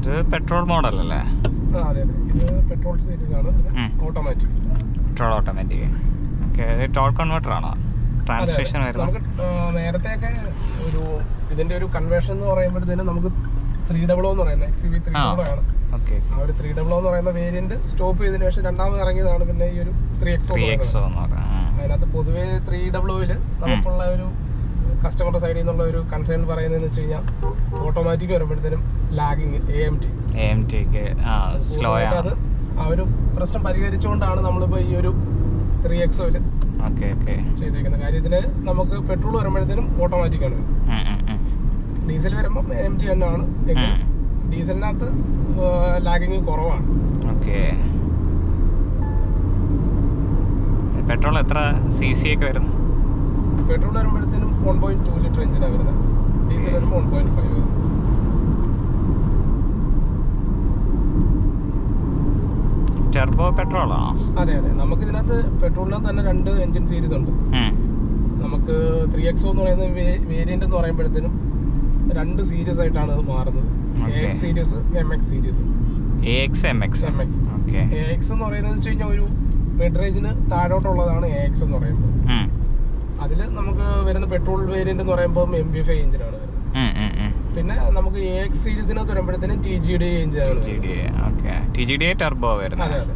ഇത് പെട്രോൾ മോഡലല്ലേ? അതെ അതെ, ഇത് പെട്രോൾ സീരീസ് ആണ്, ഓട്ടോമാറ്റിക്. Petrol automatic. ഓക്കെ, ഇത് ടോർക്ക് കൺവേർട്ടർ ആണോ? ട്രാൻസ്മിഷൻ വരുന്നത് നമുക്ക് നേരത്തെയൊക്കെ ഒരു ഇതിന്റെ ഒരു കൺവേർഷൻ എന്ന് പറയുമ്പോഴത്തേനും നമുക്ക് 300 എന്ന് പറയുന്നത് XUV 300 ആണ്. ആ ഒരു 300 എന്ന് പറയുന്ന വേരിയന്റ് സ്റ്റോപ്പ് ചെയ്തതിനു ശേഷം രണ്ടാമത് ഇറങ്ങിയതാണ് പിന്നെ ഈ ഒരു 3XO. അതിനകത്ത് പൊതുവേ 300 നമുക്കുള്ള ഒരു കസ്റ്റമറുടെ സൈഡിൽ നിന്നുള്ള ഒരു കൺസേൺ പറയുന്നതെന്ന് വെച്ച് കഴിഞ്ഞാൽ ഓട്ടോമാറ്റിക് വരുമ്പോഴത്തേനും ലാഗിങ് അത് ആ ഒരു പ്രശ്നം പരിഹരിച്ചുകൊണ്ടാണ് നമ്മളിപ്പോൾ ഈ ഒരു 3XO ചെയ്തേക്കുന്നത്. കാര്യത്തില് നമുക്ക് പെട്രോൾ വരുമ്പോഴത്തേനും ഓട്ടോമാറ്റിക് ആണ്, ഡീസൽ വരുമ്പോൾ AMG തന്നെയാണ്. ഡീസലിനകത്ത് ലാഗിങ് കുറവാണ്. പെട്രോൾ എത്ര CC ഒക്കെ വരുന്നു? പെട്രോൾ വരുമ്പോഴത്തേനും 1.2 ലിറ്റർ എഞ്ചിനാണ് വരുന്നത്, ഡീസൽ വരുമ്പോൾ 1.5 വരും. ടർബോ പെട്രോൾ ആണോ? അതെ അതെ, നമുക്ക് ഇതിനകത്ത് പെട്രോളിനകത്ത് തന്നെ 2 എഞ്ചിൻ സീരീസ് ഉണ്ട്. നമുക്ക് 3XO എന്ന് പറയുന്ന വേരിയന്റ് എന്ന് പറയുമ്പോഴത്തേനും 2 സീരീസ് ആയിട്ടാണ് അത് മാറുന്നത്. AX series, MX series. AX എന്ന് പറയുന്നത് വെച്ച് കഴിഞ്ഞാൽ ഒരു മിഡ് റേഞ്ചിന് താഴോട്ടുള്ളതാണ് AX എന്ന് പറയുമ്പോൾ. അതിൽ നമുക്ക് വരുന്ന പെട്രോൾ വേരിയന്റ് എന്ന് പറയുമ്പോൾ MB5 എഞ്ചിനാണ് വരുന്നത്. പിന്നെ നമുക്ക് AX സീരീസിനകത്ത് വരുമ്പോഴത്തേനും TGDI എഞ്ചിനാണ്. TGDI ടർബോ വരുന്നത്. അതെ അതെ.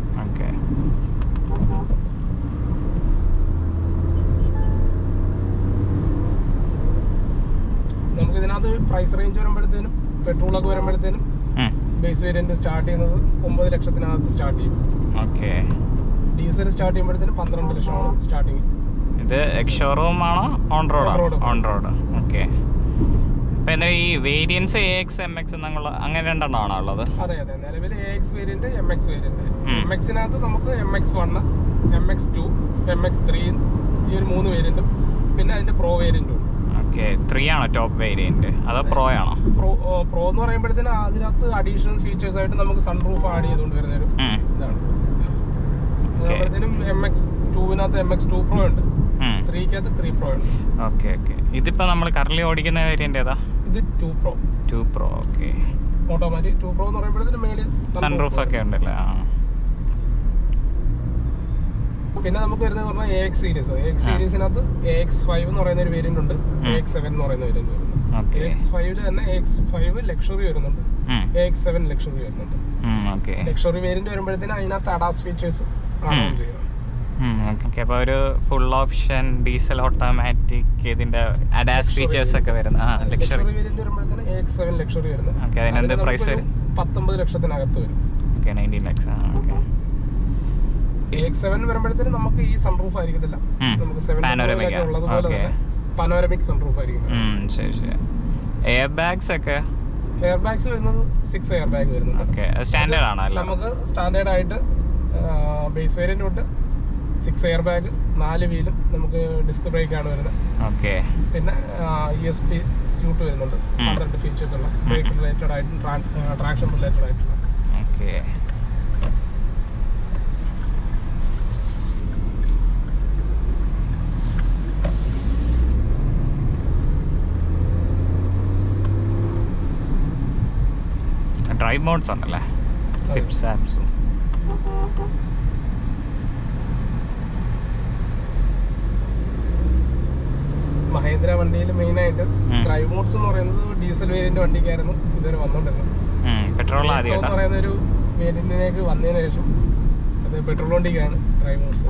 നമുക്ക് ഇതിനകത്ത് പ്രൈസ് റേഞ്ച് വരുമ്പോഴത്തേനും പെട്രോളൊക്കെ വരുമ്പോഴത്തേനും ബേസ് വേരിയന്റ് സ്റ്റാർട്ട് ചെയ്യുന്നത് 9 ലക്ഷത്തിനകത്ത് സ്റ്റാർട്ട് ചെയ്യും. ഡീസൽ സ്റ്റാർട്ട് ചെയ്യുമ്പോഴത്തേനും 12 ലക്ഷമാണ് സ്റ്റാർട്ടിങ്. ഇത് എക്സ്ഷോറൂം ആണോ on road? On road. Okay. അപ്പൊ എന്താ ഈ വേരിയൻസ് AX MX അങ്ങനെ രണ്ടെണ്ണമാണോ ഉള്ളത്? അതെ അതെ, നിലവിൽ AX വേരിയന്റ്, MX വേരിയന്റ്. MX-നകത്ത് നമുക്ക് MX1, MX2, MX3 ഈ ഒരു 3 വേരിയന്റും പിന്നെ അതിന്റെ പ്രോ വേരിയന്റും. 3 ആണോ ടോപ്പ് വേരിയന്റ് അതോ പ്രോ ആണോ? പ്രോ എന്ന് പറയുമ്പോഴത്തേനും അതിനകത്ത് അഡീഷണൽ ഫീച്ചേഴ്സ് ആയിട്ട് നമുക്ക് സൺറൂഫ് ആഡ് ചെയ്തുകൊണ്ട് വരുന്ന ഒരു ഇതാണ്. MX2-നകത്ത് MX2 Pro ഉണ്ട്, 3-കകത്ത് 3 Pro ഉണ്ട്. ഇതിപ്പോ നമ്മൾ കറന്റ് ഓടിക്കുന്ന വേരിയന്റ് ഏതാ? ഇത് 2 Pro. ഓട്ടോമാറ്റിക് 2 Pro എന്ന് പറയുമ്പോഴത്തേനും മേലെ സൺറൂഫ് ഒക്കെ ഉണ്ടല്ലേ? പിന്നെ നമുക്ക് വരുന്നത് പറഞ്ഞാൽ AX സീരീസ്. AX സീരീസിനകത്ത് AX5 എന്ന് പറയുന്ന ഒരു വേരിയന്റ് ഉണ്ട്, AX7 എന്ന് പറയുന്ന വേരിയന്റ് വരുന്നുണ്ട്. AX5 തന്നെ AX5 ലക്ഷറി വരുന്നുണ്ട്, AX7 ലക്ഷറി വരുന്നുണ്ട്. ലക്ഷറി വേരിയന്റ് വരുമ്പോഴത്തേനും അതിനകത്ത് അഡാസ് ഫീച്ചേഴ്സ് ആണ് ചെയ്യുന്നത്. അപ്പോൾ ഒരു ഫുൾ ഓപ്ഷൻ ഡീസൽ ഓട്ടോമാറ്റിക് ഇതിന്റെ അഡാസ് ഫീച്ചേഴ്സ് ഒക്കെ വരുന്ന ലക്ഷറി വേരിയന്റ് വരുമ്പോഴത്തേനും AX7 ലക്ഷറി വരുന്നത്. അതിനെന്ത് പ്രൈസ് വരും? 19 ലക്ഷത്തിനകത്ത് വരും. 19 ലക്ഷം. AX7 വരുമ്പോഴത്തേനും നമുക്ക് ഈ സൺറൂഫ് ആയിരിക്കത്തില്ല, നമുക്ക് 7 ഉള്ളതുപോലെ തന്നെ പനോരമിക് സൺറൂഫ് ആയിരിക്കും. എയർ ബാഗ്സ് ഒക്കെ എയർ ബാഗ്സ് വരുന്നത് 6 എയർ ബാഗ് വരുന്നുണ്ട്. സ്റ്റാൻഡേർഡ് ആണോ? നമുക്ക് സ്റ്റാൻഡേർഡ് ആയിട്ട് ബേസ് വേരിയന്റ് ഉണ്ട്, 6 എയർ ബാഗ്, 4 വീലും, നമുക്ക് ഡിസ്ക് ബ്രേക്ക് ആണ് വരുന്നത്. പിന്നെ ESP സ്യൂട്ട് വരുന്നുണ്ട്, 12 ഫീച്ചേഴ്സ് ഉള്ള, ബ്രേക്ക് റിലേറ്റഡ് ആയിട്ടും ട്രാക്ഷൻ റിലേറ്റഡ് ആയിട്ടുള്ള. ഡ്രൈവ് മോഡ്സ് ഉണ്ടല്ലേ? സിപ്സ് ആപ്സും. മഹീന്ദ്ര വണ്ടിയിൽ മെയിൻ ആയിട്ട് ഡ്രൈവ് മോഡ്സ് എന്ന് പറയുന്നത് ഡീസൽ വേരിയന്റ് വണ്ടിക്കായിരുന്നു ഇതുവരെ വന്നോണ്ടിരുന്നത്. പെട്രോൾ എന്ന് പറയുന്ന ഒരു വേരിയന്റിലേക്ക് വന്നതിന് ശേഷം അത് പെട്രോൾ വണ്ടിക്കാണ് ഡ്രൈവ് മോഡ്സ്.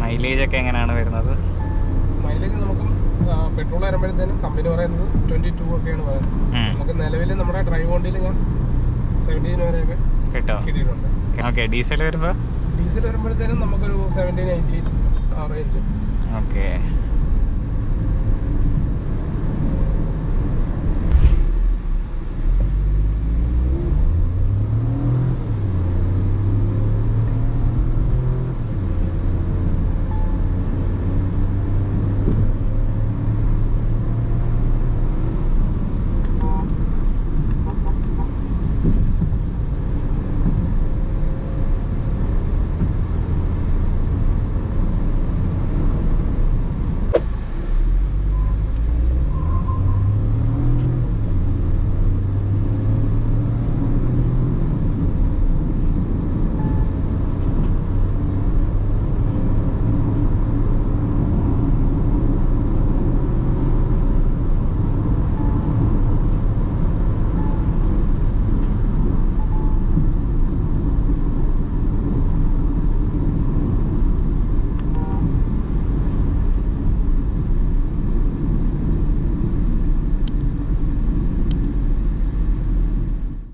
മൈലേജ് ഒക്കെ എങ്ങനെയാണ് വരുന്നത്? മൈലേജ് നമുക്ക് പെട്രോൾ വരുമ്പോഴത്തേനും കമ്പനി പറയുന്നത് 22 ഒക്കെയാണ് പറയുന്നത്. നമുക്ക് നിലവിൽ നമ്മുടെ ഡ്രൈവ് വണ്ടിയിൽ ഞാൻ 17 വരെയൊക്കെ കിട്ടിയിട്ടുണ്ട്. ഡീസൽ വരുമ്പോഴത്തേനും നമുക്കൊരു 17-18 ആ റേഞ്ച്.